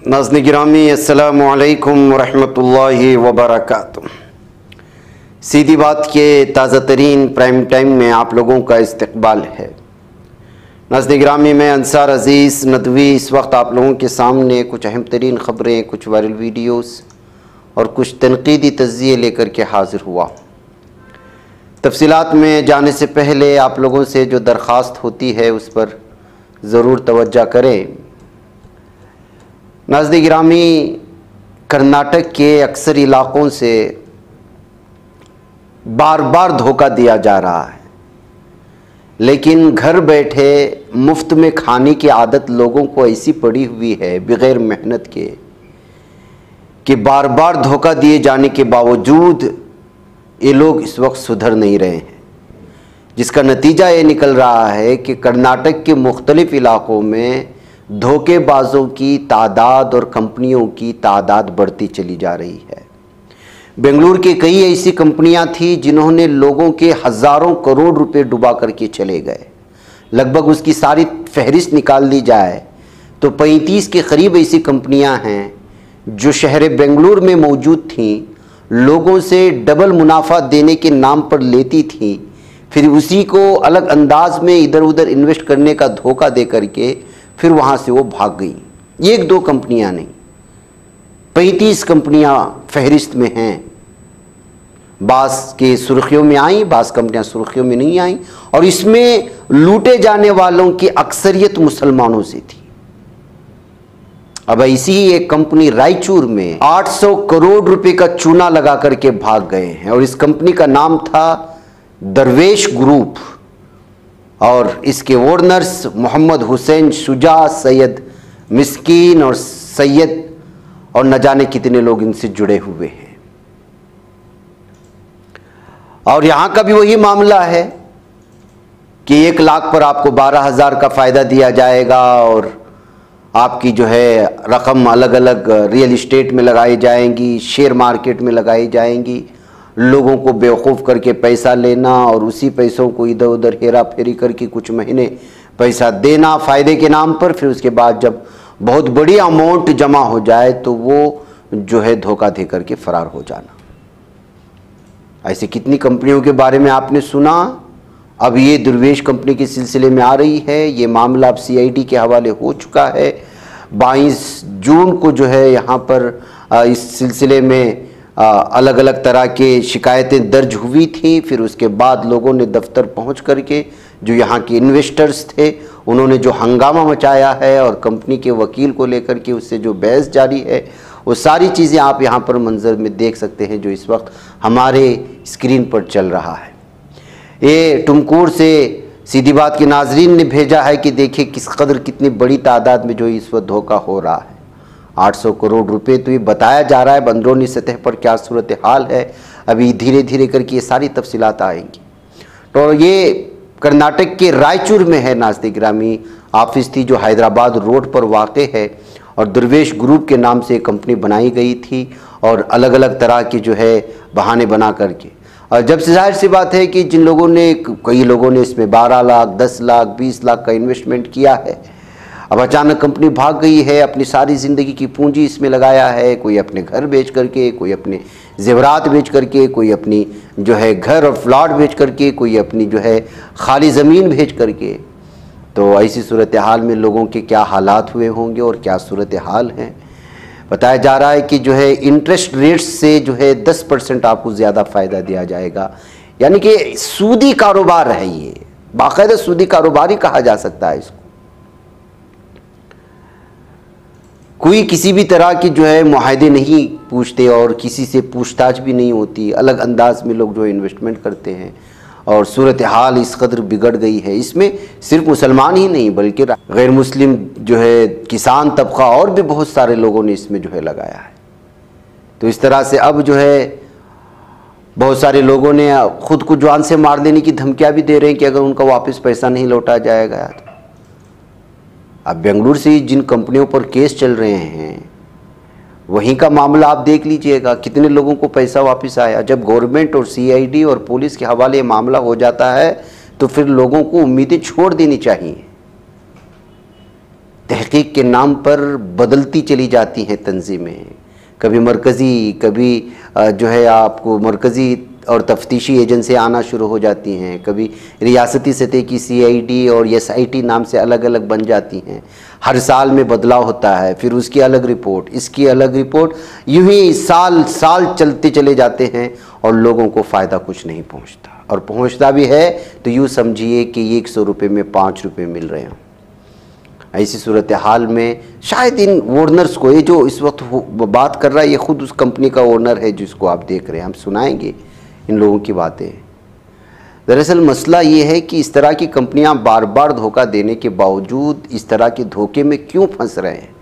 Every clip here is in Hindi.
नाज़रीन गिरामी अस्सलामु अलैकुम वरहमतुल्लाहि वबरकातुहू। सीधी बात के ताज़ा तरीन प्राइम टाइम में आप लोगों का इस्तकबाल है। नाज़रीन गिरामी, मैं अंसार अज़ीज़ नदवी इस वक्त आप लोगों के सामने कुछ अहम तरीन ख़बरें, कुछ वायरल वीडियोस और कुछ तनकीदी तज़्ज़िये लेकर के हाज़िर हुआ। तफसीलात में जाने से पहले आप लोगों से जो दरख्वास्त होती है उस पर ज़रूर तवज्जो करें। नाज़रीन गिरामी, कर्नाटक के अक्सर इलाक़ों से बार बार धोखा दिया जा रहा है, लेकिन घर बैठे मुफ्त में खाने की आदत लोगों को ऐसी पड़ी हुई है बग़ैर मेहनत के कि बार बार धोखा दिए जाने के बावजूद ये लोग इस वक्त सुधर नहीं रहे हैं, जिसका नतीजा ये निकल रहा है कि कर्नाटक के मुख्तलिफ़ इलाक़ों में धोखेबाजों की तादाद और कंपनियों की तादाद बढ़ती चली जा रही है। बेंगलुरु की कई ऐसी कंपनियां थी जिन्होंने लोगों के हज़ारों करोड़ रुपए डुबा करके चले गए। लगभग उसकी सारी फहरिस्त निकाल दी जाए तो 35 के करीब ऐसी कंपनियां हैं जो शहर बेंगलुरु में मौजूद थीं, लोगों से डबल मुनाफा देने के नाम पर लेती थीं, फिर उसी को अलग अंदाज में इधर उधर इन्वेस्ट करने का धोखा दे करके फिर वहाँ से वो भाग गई। एक दो कंपनियां नहीं, 35 कंपनियां फहरिस्त में हैं। बास के सुर्खियों में आई, बास कंपनियां सुर्खियों में नहीं आई, और इसमें लूटे जाने वालों की अक्सरियत मुसलमानों से थी। अब ऐसी ही एक कंपनी रायचूर में 800 करोड़ रुपए का चूना लगा करके भाग गए हैं, और इस कंपनी का नाम था दरवेश ग्रुप, और इसके ओनर्स मोहम्मद हुसैन, शुजा, सैयद मिस्कीन और सैयद और न जाने कितने लोग इनसे जुड़े हुए हैं। और यहां का भी वही मामला है कि 1 लाख पर आपको 12,000 का फ़ायदा दिया जाएगा, और आपकी जो है रकम अलग अलग रियल इस्टेट में लगाई जाएंगी, शेयर मार्केट में लगाई जाएंगी, लोगों को बेवकूफ़ करके पैसा लेना और उसी पैसों को इधर उधर हेरा फेरी करके कुछ महीने पैसा देना फ़ायदे के नाम पर, फिर उसके बाद जब बहुत बड़ी अमाउंट जमा हो जाए तो वो जो है धोखा दे करके फ़रार हो जाना। ऐसे कितनी कंपनियों के बारे में आपने सुना। अब ये दरवेश कंपनी के सिलसिले में आ रही है। ये मामला अब CID के हवाले हो चुका है। 22 जून को जो है यहाँ पर इस सिलसिले में अलग अलग तरह के शिकायतें दर्ज हुई थी। फिर उसके बाद लोगों ने दफ्तर पहुंच करके, जो यहाँ के इन्वेस्टर्स थे, उन्होंने जो हंगामा मचाया है और कंपनी के वकील को लेकर के उससे जो बहस जारी है, वो सारी चीज़ें आप यहाँ पर मंजर में देख सकते हैं जो इस वक्त हमारे स्क्रीन पर चल रहा है। ये टुमकुर से सीधी बात के नाजरीन ने भेजा है कि देखिए किस कदर कितनी बड़ी तादाद में जो इस वक्त धोखा हो रहा है। 800 करोड़ रुपए तो ये बताया जा रहा है, अंदरूनी सतह पर क्या सूरत हाल है अभी धीरे धीरे करके ये सारी तफसीलात आएंगी। तो ये कर्नाटक के रायचूर में है नाज़रीन गिरामी, ऑफिस थी जो हैदराबाद रोड पर वाक़ है, और दरवेश ग्रुप के नाम से कंपनी बनाई गई थी, और अलग अलग तरह के जो है बहाने बना करके, और जब से जाहिर सी बात है कि जिन लोगों ने, कई लोगों ने इसमें 12 लाख, 10 लाख, 20 लाख का इन्वेस्टमेंट किया है, अब अचानक कंपनी भाग गई है, अपनी सारी ज़िंदगी की पूंजी इसमें लगाया है, कोई अपने घर बेच करके, कोई अपने ज़ेवरात बेच करके, कोई अपनी जो है घर और प्लॉट बेच करके, कोई अपनी जो है खाली ज़मीन बेच करके। तो ऐसी सूरत हाल में लोगों के क्या हालात हुए होंगे और क्या सूरत हाल है। बताया जा रहा है कि जो है इंटरेस्ट रेट से जो है 10% आपको ज़्यादा फ़ायदा दिया जाएगा, यानी कि सूदी कारोबार है, ये बाकायदा सूदी कारोबार ही कहा जा सकता है इसको। कोई किसी भी तरह की जो है मुआहदे नहीं पूछते और किसी से पूछताछ भी नहीं होती, अलग अंदाज में लोग जो इन्वेस्टमेंट करते हैं, और सूरत हाल इस कदर बिगड़ गई है। इसमें सिर्फ मुसलमान ही नहीं बल्कि गैर मुस्लिम जो है किसान तबका और भी बहुत सारे लोगों ने इसमें जो है लगाया है। तो इस तरह से अब जो है बहुत सारे लोगों ने खुद को जान से मार देने की धमकियाँ भी दे रहे हैं कि अगर उनका वापस पैसा नहीं लौटा जाएगा तो। अब बेंगलुरु से जिन कंपनियों पर केस चल रहे हैं वहीं का मामला आप देख लीजिएगा, कितने लोगों को पैसा वापस आया। जब गवर्नमेंट और CID और पुलिस के हवाले मामला हो जाता है तो फिर लोगों को उम्मीदें छोड़ देनी चाहिए। तहकीक के नाम पर बदलती चली जाती हैं तंजीमें, कभी मरकज़ी, कभी जो है आपको मरकज़ी और तफ्तीशी एजेंसी आना शुरू हो जाती हैं, कभी रियासती सतह की CID और SIT नाम से अलग अलग बन जाती हैं। हर साल में बदलाव होता है, फिर उसकी अलग रिपोर्ट, इसकी अलग रिपोर्ट, यूं ही साल साल चलते चले जाते हैं और लोगों को फ़ायदा कुछ नहीं पहुंचता, और पहुंचता भी है तो यूँ समझिए कि 100 रुपये में 5 रुपये मिल रहे हों। ऐसी सूरत हाल में शायद इन ओनर्स को, ये जो इस वक्त बात कर रहा है ये ख़ुद उस कंपनी का ओनर है जिसको आप देख रहे हैं, हम सुनाएंगे इन लोगों की बातें। दरअसल मसला ये है कि इस तरह की कंपनियां बार बार धोखा देने के बावजूद इस तरह के धोखे में क्यों फंस रहे हैं,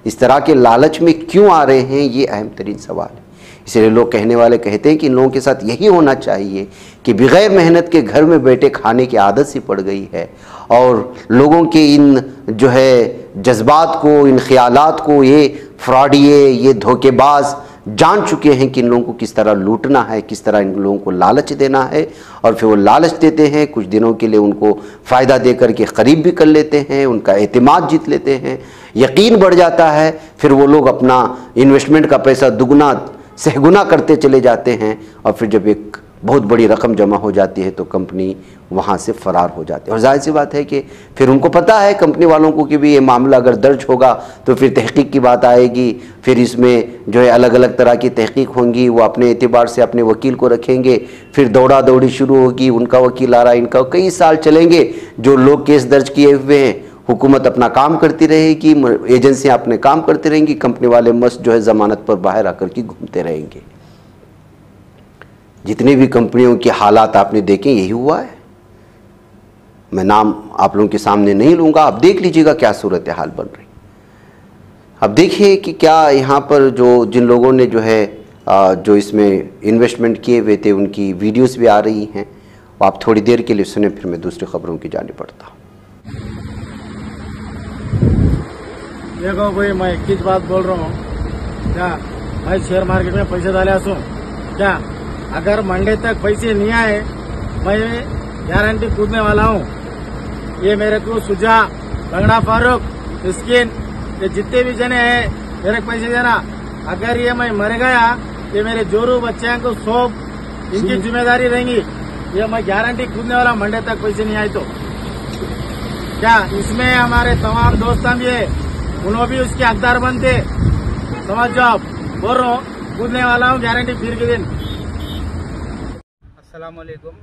इस तरह के लालच में क्यों आ रहे हैं, ये अहम तरीन सवाल है। इसलिए लोग कहने वाले कहते हैं कि इन लोगों के साथ यही होना चाहिए कि बग़ैर मेहनत के घर में बैठे खाने की आदत सी पड़ गई है, और लोगों के इन जो है जज्बात को, इन ख्यालात को ये फ्रॉडिये, ये धोखेबाज जान चुके हैं कि इन लोगों को किस तरह लूटना है, किस तरह इन लोगों को लालच देना है, और फिर वो लालच देते हैं, कुछ दिनों के लिए उनको फ़ायदा देकर के करीब भी कर लेते हैं, उनका एतमाद जीत लेते हैं, यकीन बढ़ जाता है, फिर वो लोग अपना इन्वेस्टमेंट का पैसा दुगना सहगुना करते चले जाते हैं, और फिर जब एक बहुत बड़ी रकम जमा हो जाती है तो कंपनी वहाँ से फ़रार हो जाती है। और जाहिर सी बात है कि फिर उनको पता है कंपनी वालों को कि भी ये मामला अगर दर्ज होगा तो फिर तहकीक की बात आएगी, फिर इसमें जो है अलग अलग तरह की तहकीक होंगी, वो अपने एतबार से अपने वकील को रखेंगे, फिर दौड़ा दौड़ी शुरू होगी, उनका वकील आ रहा है, इनका, कई साल चलेंगे। जो लोग केस दर्ज किए हुए हैं, हुकूमत अपना काम करती रहेगी, एजेंसियाँ अपने काम करती रहेंगी, कंपनी वाले मस्त जो है ज़मानत पर बाहर आकर के घूमते रहेंगे। जितनी भी कंपनियों के हालात आपने देखे यही हुआ है। मैं नाम आप लोगों के सामने नहीं लूँगा, आप देख लीजिएगा क्या सूरत हाल बन रही। अब देखिए कि क्या यहाँ पर जो जिन लोगों ने जो है जो इसमें इन्वेस्टमेंट किए हुए थे उनकी वीडियोस भी आ रही हैं, आप थोड़ी देर के लिए सुने, फिर मैं दूसरी खबरों की जाने पड़ता हूँ। देखो भाई, मैं एक चीज बात बोल रहा हूँ, क्या भाई शेयर मार्केट में पैसे डाले सो क्या, अगर मंडे तक पैसे नहीं आए मैं गारंटी कूदने वाला हूँ। ये मेरे को सुझा, लंगड़ा फारूक, स्किन, ये जितने भी जने हैं मेरे को पैसे देना। अगर ये मैं मर गया, ये मेरे जोरू बच्चे को सब इनकी जिम्मेदारी रहेंगी। ये मैं गारंटी कूदने वाला, मंडे तक पैसे नहीं आए तो क्या। इसमें हमारे तमाम दोस्त भी है, उन्होंने भी उसके हकदार बनते, समझ जाओ। बोल रहा हूँ, कूदने वाला हूँ गारंटी फिर के दिन। अस्सलाम वालेकुम।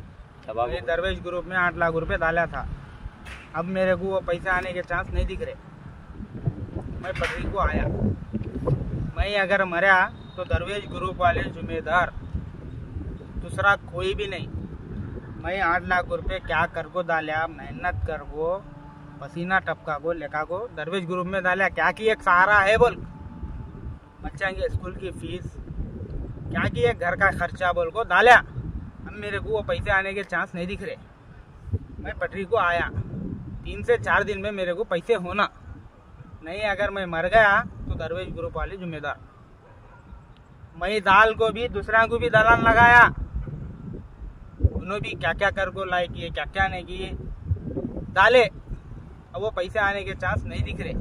ये दरवेश ग्रुप में 8 लाख रुपए डाला था, अब मेरे को वो पैसे आने के चांस नहीं दिख रहे। मैं पटरी को आया, मैं अगर मरा तो दरवेश ग्रुप वाले जिम्मेदार, दूसरा कोई भी नहीं। मैं 8 लाख रुपए क्या कर को डाला, मेहनत कर को, पसीना टपका को, लेखा को दरवेश ग्रुप में डाला, क्या की एक सहारा है बोल, बच्चा के स्कूल की फीस, क्या की एक घर का खर्चा बोल को डाला। अब मेरे को वो पैसे आने के चांस नहीं दिख रहे। मैं पटरी को आया, 3 से 4 दिन में मेरे को पैसे होना नहीं। अगर मैं मर गया तो दरवेश ग्रुप वाले जिम्मेदार। मैं दाल को भी, दूसरा को भी दलाल लगाया, उन्होंने भी क्या क्या कर को लाए किए, क्या क्या नहीं किए डाले। अब वो पैसे आने के चांस नहीं दिख रहे।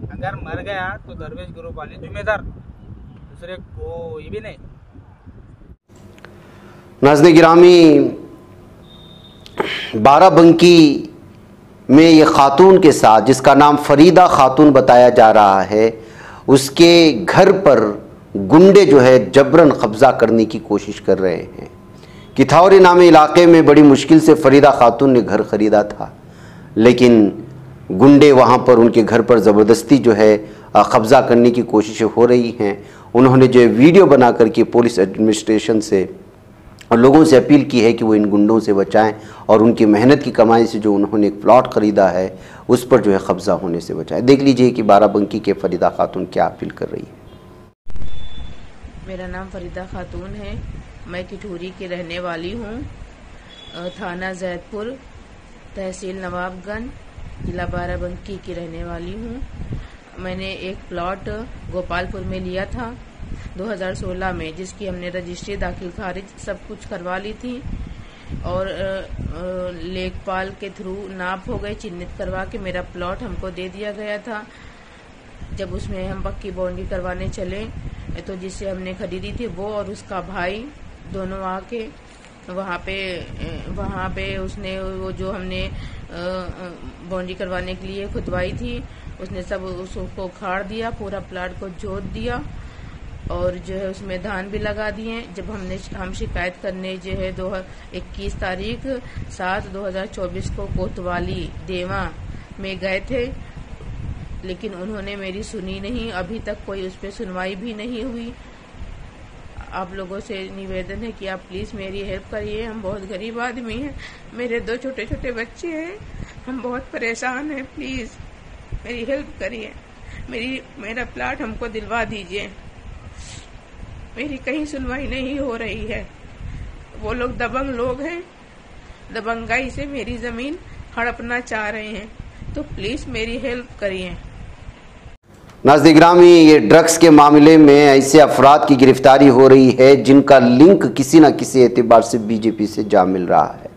अगर मर गया तो दरवेश ग्रुप वाले जिम्मेदार, दूसरे कोई भी नहीं। नाज़रीन गिरामी, बाराबंकी में ये खातून के साथ, जिसका नाम फरीदा खातून बताया जा रहा है, उसके घर पर गुंडे जो है जबरन कब्ज़ा करने की कोशिश कर रहे हैं। किथौरी नामी इलाके में बड़ी मुश्किल से फरीदा खातून ने घर ख़रीदा था, लेकिन गुंडे वहाँ पर उनके घर पर ज़बरदस्ती जो है कब्ज़ा करने की कोशिशें हो रही हैं। उन्होंने जो वीडियो बना करके पुलिस एडमिनिस्ट्रेशन से और लोगों से अपील की है कि वो इन गुंडों से बचाएं, और उनकी मेहनत की कमाई से जो उन्होंने एक प्लॉट ख़रीदा है उस पर जो है कब्ज़ा होने से बचाएं। देख लीजिए कि बाराबंकी के फरीदा खातून क्या अपील कर रही है। मेरा नाम फरीदा खातून है, मैं किठूरी की रहने वाली हूँ, थाना जैदपुर, तहसील नवाबगंज, जिला बाराबंकी की रहने वाली हूँ। मैंने एक प्लॉट गोपालपुर में लिया था 2016 में, जिसकी हमने रजिस्ट्री दाखिल खारिज सब कुछ करवा ली थी। और लेखपाल के थ्रू नाप हो गए, चिन्हित करवा के मेरा प्लॉट हमको दे दिया गया था। जब उसमें हम पक्की बाउंड्री करवाने चले तो जिससे हमने खरीदी थी वो और उसका भाई दोनों आके वहाँ पे उसने वो जो हमने बाउंड्री करवाने के लिए खुदवाई थी उसने सब उसको उखाड़ दिया, पूरा प्लाट को जोत दिया और जो है उसमें धान भी लगा दिए। जब हम शिकायत करने जो है 21 तारीख 7/2024 को कोतवाली देवा में गए थे, लेकिन उन्होंने मेरी सुनी नहीं। अभी तक कोई उस पर सुनवाई भी नहीं हुई। आप लोगों से निवेदन है कि आप प्लीज मेरी हेल्प करिए। हम बहुत गरीब आदमी हैं, मेरे 2 छोटे छोटे बच्चे हैं, हम बहुत परेशान हैं। प्लीज मेरी हेल्प करिए, मेरा प्लाट हमको दिलवा दीजिए। मेरी कहीं सुनवाई नहीं हो रही है। वो लोग दबंग लोग हैं, दबंगाई से मेरी जमीन हड़पना चाह रहे हैं, तो प्लीज मेरी हेल्प करिए। नाज़रीन गिरामी, ये ड्रग्स के मामले में ऐसे अफराद की गिरफ्तारी हो रही है जिनका लिंक किसी न किसी एतबार से बीजेपी से जा मिल रहा है।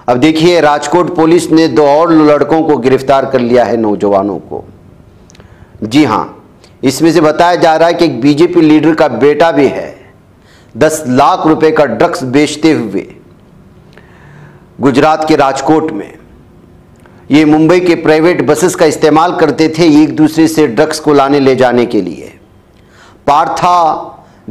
अब देखिए, राजकोट पुलिस ने 2 और लड़कों को गिरफ्तार कर लिया है, नौजवानों को। जी हाँ, इसमें से बताया जा रहा है कि एक बीजेपी लीडर का बेटा भी है। 10 लाख रुपए का ड्रग्स बेचते हुए गुजरात के राजकोट में ये मुंबई के प्राइवेट बसेस का इस्तेमाल करते थे एक दूसरे से ड्रग्स को लाने ले जाने के लिए। पार्था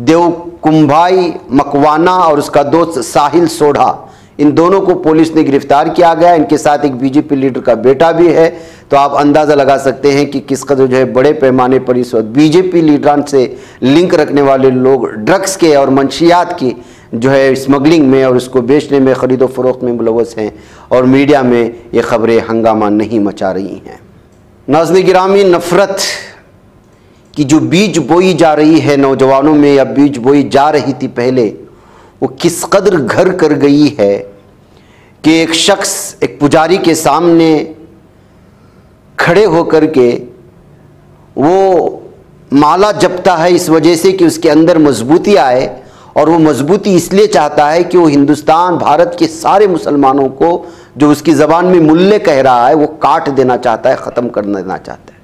देवकुंभाई मकवाना और उसका दोस्त साहिल सोढ़ा, इन दोनों को पुलिस ने गिरफ्तार किया गया। इनके साथ एक बीजेपी लीडर का बेटा भी है। तो आप अंदाज़ा लगा सकते हैं कि किस कदर जो है बड़े पैमाने पर इस वक्त बीजेपी लीडरान से लिंक रखने वाले लोग ड्रग्स के और मंशियात की जो है स्मगलिंग में और उसको बेचने में, ख़रीदो फरोख्त में मुलव्वस हैं और मीडिया में ये खबरें हंगामा नहीं मचा रही हैं। नाज़रीन गिरामी, नफ़रत की जो बीज बोई जा रही है नौजवानों में, या बीज बोई जा रही थी पहले, वो किस कदर घर कर गई है कि एक शख्स एक पुजारी के सामने खड़े होकर के वो माला जपता है इस वजह से कि उसके अंदर मजबूती आए, और वो मजबूती इसलिए चाहता है कि वो हिंदुस्तान भारत के सारे मुसलमानों को जो उसकी ज़बान में मुल्ले कह रहा है वो काट देना चाहता है, ख़त्म कर देना चाहता है।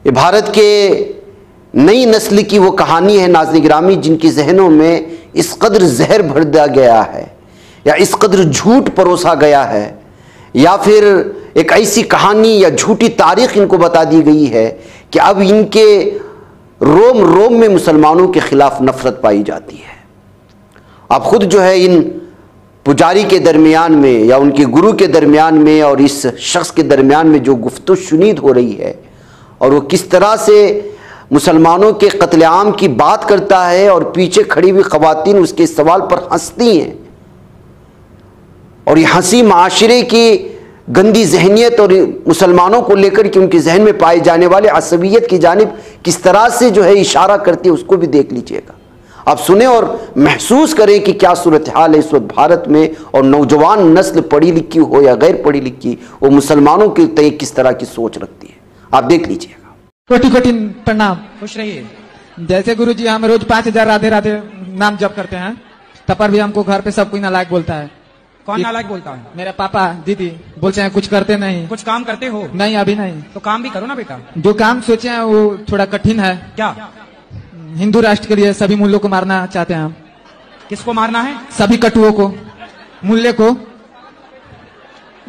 ये भारत के नई नस्ल की वो कहानी है नाज़रीन गिरामी, जिनकी जहनों में इस कदर जहर भर दिया गया है या इस कदर झूठ परोसा गया है, या फिर एक ऐसी कहानी या झूठी तारीख इनको बता दी गई है कि अब इनके रोम रोम में मुसलमानों के खिलाफ नफरत पाई जाती है। आप खुद जो है इन पुजारी के दरमियान में या उनके गुरु के दरमियान में और इस शख्स के दरमियान में जो गुफ्तगू शुनीद हो रही है, और वो किस तरह से मुसलमानों के कत्लेआम की बात करता है और पीछे खड़ी हुई ख़वातीन उसके सवाल पर हंसती हैं, और ये हंसी माशरे की गंदी जहनियत और मुसलमानों को लेकर के उनके जहन में पाए जाने वाले असबियत की जानिब किस तरह से जो है इशारा करती है, उसको भी देख लीजिएगा। आप सुने और महसूस करें कि क्या सूरत हाल है इस वक्त भारत में, और नौजवान नस्ल पढ़ी लिखी हो या गैर पढ़ी लिखी, वो मुसलमानों के तय किस तरह की सोच रखती है, आप देख लीजिएगा। कोटि कोटि प्रणाम, खुश रहिए। जैसे गुरु जी हम रोज 5000 राधे राधे नाम जप करते हैं, तब पर भी हमको घर पे सब कोई नालायक बोलता है। कौन नालायक बोलता है? मेरा पापा दीदी बोलते हैं कुछ करते नहीं। कुछ काम करते हो? नहीं, अभी नहीं। तो काम भी करो ना बेटा। जो काम सोचे हैं वो थोड़ा कठिन है। क्या? हिंदू राष्ट्र के लिए सभी मूल्यों को मारना चाहते हैं हम। किसको मारना है? सभी कटुओं को, मूल्य को,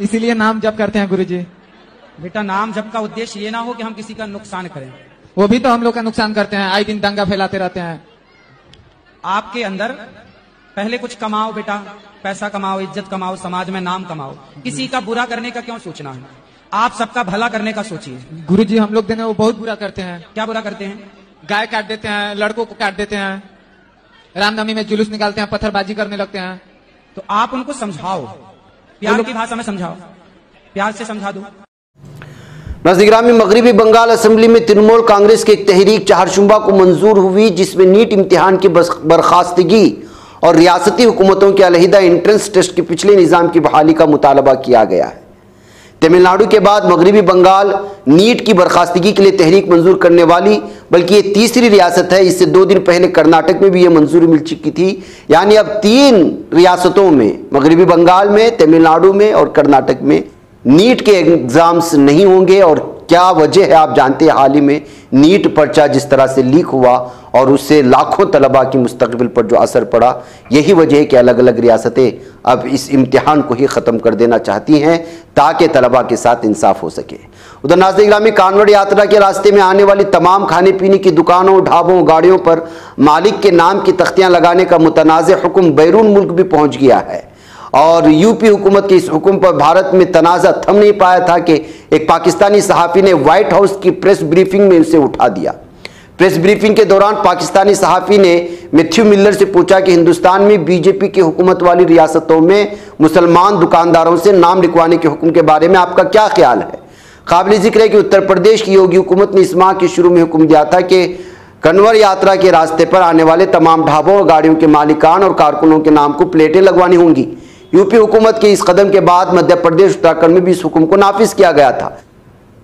इसीलिए नाम जप करते हैं गुरु जी। बेटा, नाम जप का उद्देश्य ये ना हो कि हम किसी का नुकसान करें। वो भी तो हम लोग का नुकसान करते हैं, आए दिन दंगा फैलाते रहते हैं। आपके अंदर पहले कुछ कमाओ बेटा, पैसा कमाओ, इज्जत कमाओ, समाज में नाम कमाओ। किसी का बुरा करने का क्यों सोचना है? आप सबका भला करने का सोचिए। गुरुजी हम लोग देने वो बहुत बुरा करते हैं। क्या बुरा करते हैं? गाय काट देते हैं, लड़कों को काट देते हैं, रामनवमी में जुलूस निकालते हैं, पत्थरबाजी करने लगते हैं। तो आप उनको समझाओ, प्यार की भाषा में समझाओ, प्यार से समझा दो। नाज़रीन गिरामी, मगरबी बंगाल असेंबली में तृणमूल कांग्रेस की एक तहरीक चारशुंबा को मंजूर हुई, जिसमें नीट इम्तिहान की बर्खास्तगी और रियासती हुकूमतों के अलहिदा एंट्रेंस टेस्ट के पिछले निज़ाम की बहाली का मुतालबा किया गया है। तमिलनाडु के बाद मगरबी बंगाल नीट की बर्खास्तगी के लिए तहरीक मंजूर करने वाली, बल्कि ये तीसरी रियासत है। इससे 2 दिन पहले कर्नाटक में भी ये मंजूरी मिल चुकी थी। यानी अब 3 रियासतों में, मगरबी बंगाल में, तमिलनाडु में और कर्नाटक में नीट के एग्जाम्स नहीं होंगे। और क्या वजह है आप जानते हैं, हाल ही में नीट पर्चा जिस तरह से लीक हुआ और उससे लाखों तलबा की मुस्तकबिल पर जो असर पड़ा, यही वजह है कि अलग अलग रियासतें अब इस इम्तिहान को ही ख़त्म कर देना चाहती हैं ताकि तलबा के साथ इंसाफ हो सके। उधर नाज़रीन गिरामी, कांवड़ यात्रा के रास्ते में आने वाली तमाम खाने पीने की दुकानों, ढाबों, गाड़ियों पर मालिक के नाम की तख्तियाँ लगाने का मुतनाज़ हुक्म बैरून मुल्क भी पहुँच गया है। और यूपी हुकूमत के इस हुक्म पर भारत में तनाज़ा थम नहीं पाया था कि एक पाकिस्तानी सहाफ़ी ने व्हाइट हाउस की प्रेस ब्रीफिंग में उसे उठा दिया। प्रेस ब्रीफिंग के दौरान पाकिस्तानी सहाफ़ी ने मैथ्यू मिलर से पूछा कि हिंदुस्तान में बीजेपी की हुकूमत वाली रियासतों में मुसलमान दुकानदारों से नाम लिखवाने के हुक्म के बारे में आपका क्या ख्याल है। काबिल जिक्र है कि उत्तर प्रदेश की योगी हुकूमत ने इस माह के शुरू में हुक्म दिया था कि कांवड़ यात्रा के रास्ते पर आने वाले तमाम ढाबों और गाड़ियों के मालिकान और कारकुनों के नाम को प्लेटें लगवानी होंगी। यूपी हुकूमत के इस कदम के बाद मध्य प्रदेश, उत्तराखंड में भी इस हुक्म को नाफिज किया गया था।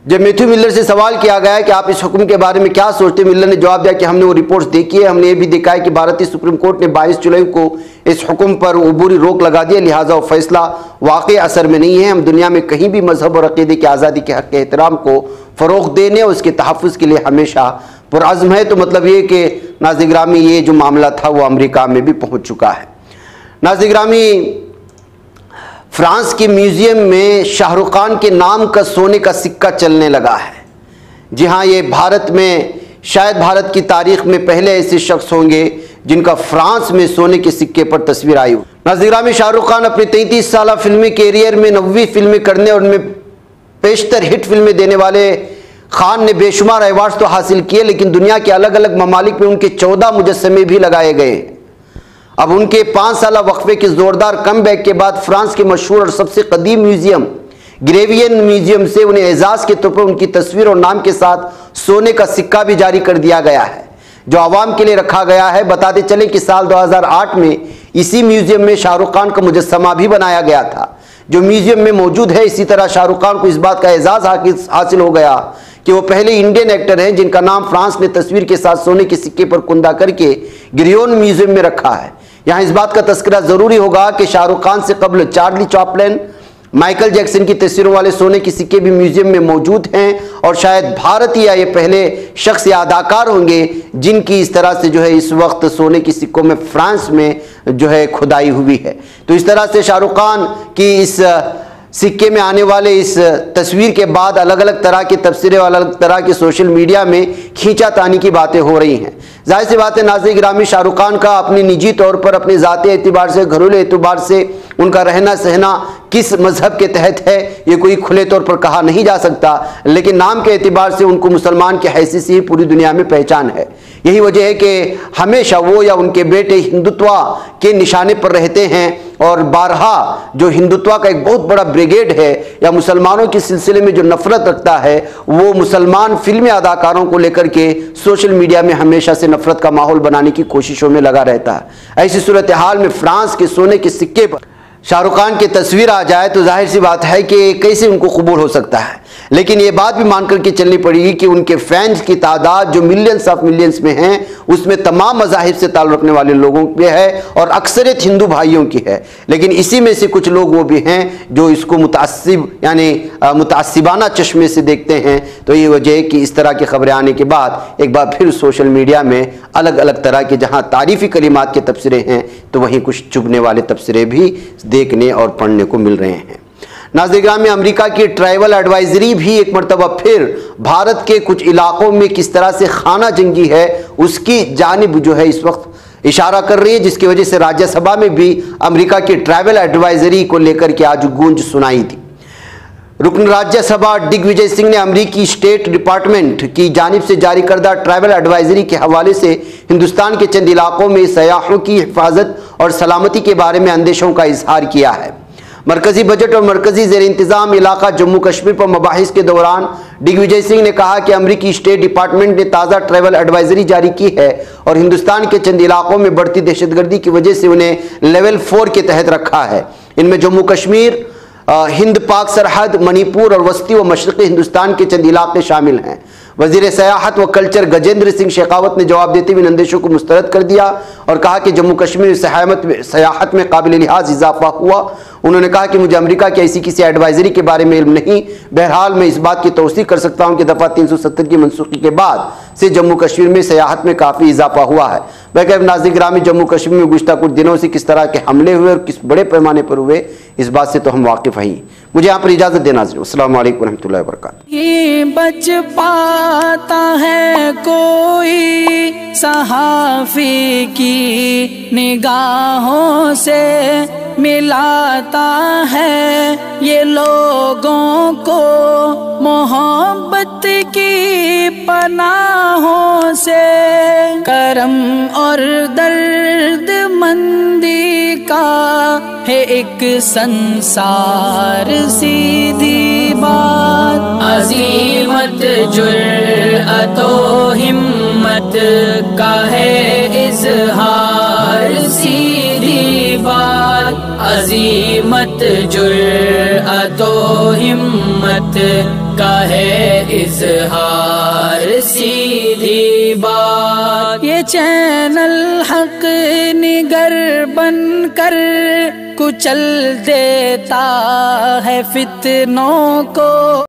जब मैथ्यू मिलर से सवाल किया गया कि आप इस हुक्म के बारे में क्या सोचते हैं, मिलर ने जवाब दिया कि हमने वो रिपोर्ट्स देखी है, हमने ये भी देखा है कि भारतीय सुप्रीम कोर्ट ने 22 जुलाई को इस हुक्म पर उबूरी रोक लगा दिया, लिहाजा वो फैसला वाकई असर में नहीं है। हम दुनिया में कहीं भी मजहब और अकीदे की आज़ादी के हक़ के एहतराम को फ़रोग़ देने और उसके तहफ़्फ़ुज़ के लिए हमेशा पुरअज़्म है। तो मतलब ये कि नाज़रीन गिरामी, ये जो मामला था वो अमेरिका में भी पहुँच चुका है। नाज़रीन गिरामी, फ्रांस के म्यूजियम में शाहरुख खान के नाम का सोने का सिक्का चलने लगा है। जी हाँ, ये भारत में, शायद भारत की तारीख में पहले ऐसे शख्स होंगे जिनका फ्रांस में सोने के सिक्के पर तस्वीर आई हो। नाज़रीन में शाहरुख खान अपने 33 साल फिल्मी कैरियर में 90 फिल्में करने और उनमें पेशतर हिट फिल्में देने वाले खान ने बेशुमार अवार्ड्स तो हासिल किए, लेकिन दुनिया के अलग अलग ममालिक में उनके 14 मुजस्समे भी लगाए गए। अब उनके 5 साल वक्फे के जोरदार कमबैक के बाद फ्रांस के मशहूर और सबसे कदीम म्यूजियम ग्रेवियन म्यूजियम से उन्हें एजाज के तौर पर उनकी तस्वीर और नाम के साथ सोने का सिक्का भी जारी कर दिया गया है, जो आवाम के लिए रखा गया है। बताते चलें कि साल 2008 में इसी म्यूजियम में शाहरुख खान का मुजस्समा भी बनाया गया था, जो म्यूजियम में मौजूद है। इसी तरह शाहरुख खान को इस बात का एजाज हासिल हो गया कि वो पहले इंडियन एक्टर हैं जिनका नाम फ्रांस ने तस्वीर के साथ सोने के सिक्के पर कुंदा करके ग्रियोन म्यूजियम में रखा है। यहाँ इस बात का तस्करा जरूरी होगा कि शाहरुख खान से कबल चार्ली चैपलिन, माइकल जैक्सन की तस्वीरों वाले सोने के सिक्के भी म्यूजियम में मौजूद हैं और शायद भारतीय ये पहले शख्स या अदाकार होंगे जिनकी इस तरह से जो है इस वक्त सोने के सिक्कों में फ्रांस में जो है खुदाई हुई है। तो इस तरह से शाहरुख खान की इस सिक्के में आने वाले इस तस्वीर के बाद अलग अलग तरह की तफसीरें और अलग तरह के सोशल मीडिया में खींचातानी की बातें हो रही हैं। जाहिर सी बात है नाज़रीन गिरामी, शाहरुख खान का अपने निजी तौर पर, अपने ज़ाती एतबार से, घरेलू एतबार से उनका रहना सहना किस मजहब के तहत है ये कोई खुले तौर पर कहा नहीं जा सकता, लेकिन नाम के एतबार से उनको मुसलमान की हैसियत से ही पूरी दुनिया में पहचान है। यही वजह है कि हमेशा वो या उनके बेटे हिंदुत्व के निशाने पर रहते हैं और बारहा जो हिंदुत्व का एक बहुत बड़ा ब्रिगेड है या मुसलमानों के सिलसिले में जो नफरत रखता है, वो मुसलमान फिल्मी अदाकारों को लेकर के सोशल मीडिया में हमेशा से नफरत का माहौल बनाने की कोशिशों में लगा रहता है। ऐसी सूरत हाल में फ्रांस के सोने के सिक्के पर शाहरुख खान की तस्वीर आ जाए तो जाहिर सी बात है कि कैसे उनको कबूल हो सकता है। लेकिन ये बात भी मान करके चलनी पड़ेगी कि उनके फैंस की तादाद जो मिलियंस ऑफ मिलियंस में हैं, उसमें तमाम मज़ाहिब से ताल्लुक़ रखने वाले लोगों पे है और अक्सरियत हिंदू भाइयों की है। लेकिन इसी में से कुछ लोग वो भी हैं जो इसको मुतासिब यानी मुतासिबाना चश्मे से देखते हैं। तो ये वजह है कि इस तरह की खबरें आने के बाद एक बार फिर सोशल मीडिया में अलग अलग तरह के जहाँ तारीफ़ी कलिमात के तबसरे हैं तो वहीं कुछ चुभने वाले तबसरे भी देखने और पढ़ने को मिल रहे हैं। नाज़रीन गिरामी, अमेरिका की ट्रैवल एडवाइजरी भी एक मरतबा फिर भारत के कुछ इलाकों में किस तरह से खाना जंगी है उसकी जानिब जो है इस वक्त इशारा कर रही है, जिसकी वजह से राज्यसभा में भी अमेरिका की ट्रैवल एडवाइजरी को लेकर के आज गूंज सुनाई थी। रुकन राज्यसभा दिग्विजय सिंह ने अमेरिकी स्टेट डिपार्टमेंट की जानिब से जारी करदा ट्रैवल एडवाइजरी के हवाले से हिंदुस्तान के चंद इलाकों में सयाहों की हिफाजत और सलामती के बारे में अंदेशों का इजहार किया है। मरकजी बजट और मरकजी ज़ेर इंतज़ाम इलाका जम्मू कश्मीर पर मबाहिस के दौरान दिग्विजय सिंह ने कहा कि अमेरिकी स्टेट डिपार्टमेंट ने ताज़ा ट्रैवल एडवाइजरी जारी की है और हिंदुस्तान के चंद इलाकों में बढ़ती दहशतगर्दी की वजह से उन्हें लेवल 4 के तहत रखा है। इनमें जम्मू कश्मीर, हिंद पाक सरहद, मणिपुर और वस्ती व मशरक़ी हिंदुस्तान के चंद इलाके शामिल हैं। वज़ीर सयाहत व कल्चर गजेंद्र सिंह शेखावत ने जवाब देते हुए इन अंदेशों को मुस्तरद कर दिया और कहा कि जम्मू कश्मीर में सयाहत में काबिल लिहाज इजाफा हुआ। उन्होंने कहा कि मुझे अमेरिका की ऐसी किसी एडवाइजरी के बारे में इल्म नहीं, बहरहाल मैं इस बात की तौसीक कर सकता हूँ कि दफ़ा 370 की मनसूखी के बाद से जम्मू कश्मीर में सयाहत में काफ़ी इजाफा हुआ है। वह नाज़रीन गिरामी, जम्मू कश्मीर में गुज़श्ता कुछ दिनों से किस तरह के हमले हुए और किस बड़े पैमाने पर हुए, इस बात से तो हम वाकिफ़ हैं। मुझे यहाँ पर इजाज़त देना। अस्सलाम वालेकुम रहमतुल्लाहि व बरकातुहू। ये बच पाता है कोई सहाफ़ी की निगाहों से, मिलाता है ये लोगों को मोहब्बत की पनाहों से। करम और दर्द मंदी का है एक संसार, सीधी बात। अज़ीमत जुर्अतो हिम्मत का है इज़हार, सीधी बात। अज़ीमत जुर्अतो हिम्मत का है इज़हार, सीधी बात। ये चैनल हक निगर बनकर कुचल देता है फितनों को।